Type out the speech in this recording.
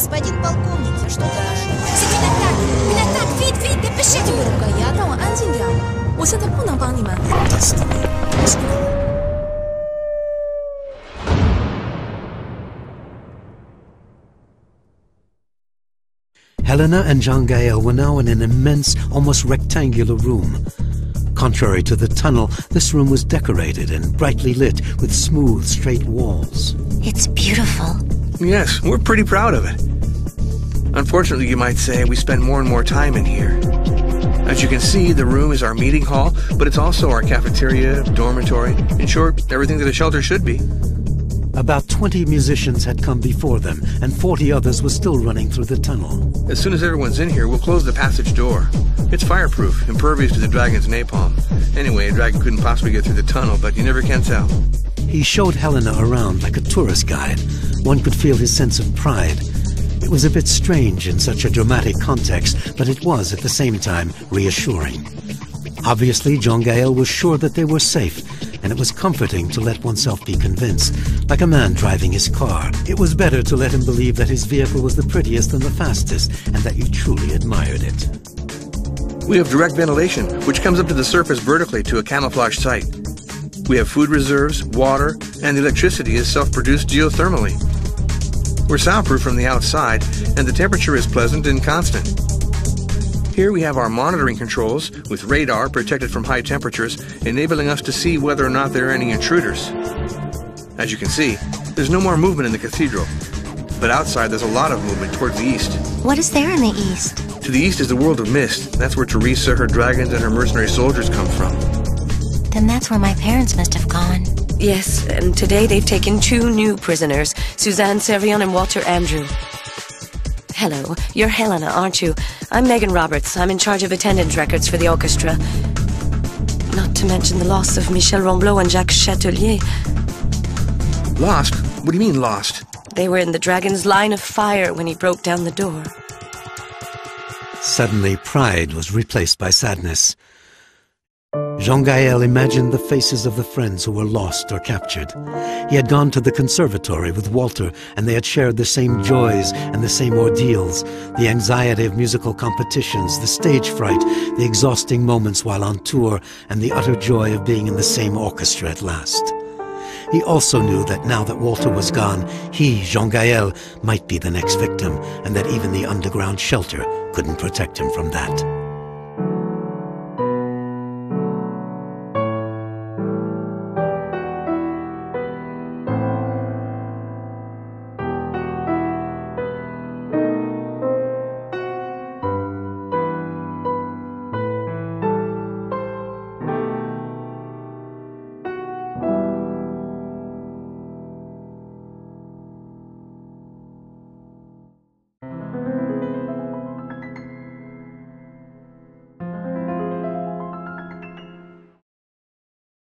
Господин полковник, что хорошо. Une attaque! Vite, vite, dépêchez-vous! 让我安静点，我现在不能帮你们。 Helena and Jean-Gaël were now in an immense, almost rectangular room. Contrary to the tunnel, this room was decorated and brightly lit with smooth, straight walls. It's beautiful. Yes, we're pretty proud of it. Unfortunately, you might say, we spend more and more time in here. As you can see, the room is our meeting hall, but it's also our cafeteria, dormitory, in short, everything that a shelter should be. About 20 musicians had come before them, and 40 others were still running through the tunnel. As soon as everyone's in here, we'll close the passage door. It's fireproof, impervious to the dragon's napalm. Anyway, a dragon couldn't possibly get through the tunnel, but you never can tell. He showed Helena around like a tourist guide. One could feel his sense of pride. It was a bit strange in such a dramatic context, but it was at the same time reassuring. Obviously, Jean-Gaël was sure that they were safe, and it was comforting to let oneself be convinced, like a man driving his car. It was better to let him believe that his vehicle was the prettiest and the fastest, and that you truly admired it. We have direct ventilation, which comes up to the surface vertically to a camouflage site. We have food reserves, water, and the electricity is self-produced geothermally. We're soundproof from the outside, and the temperature is pleasant and constant. Here we have our monitoring controls, with radar protected from high temperatures, enabling us to see whether or not there are any intruders. As you can see, there's no more movement in the cathedral, but outside there's a lot of movement towards the east. What is there in the east? To the east is the world of mist. That's where Teresa, her dragons, and her mercenary soldiers come from. Then that's where my parents must have gone. Yes, and today they've taken 2 new prisoners, Suzanne Servion and Walter Andrew. Hello, you're Helena, aren't you? I'm Megan Roberts. I'm in charge of attendance records for the orchestra. Not to mention the loss of Michel Romblot and Jacques Chatelier. Lost? What do you mean, lost? They were in the dragon's line of fire when he broke down the door. Suddenly, pride was replaced by sadness. Jean-Gaël imagined the faces of the friends who were lost or captured. He had gone to the conservatory with Walter, and they had shared the same joys and the same ordeals, the anxiety of musical competitions, the stage fright, the exhausting moments while on tour, and the utter joy of being in the same orchestra at last. He also knew that now that Walter was gone, he, Jean-Gaël, might be the next victim, and that even the underground shelter couldn't protect him from that.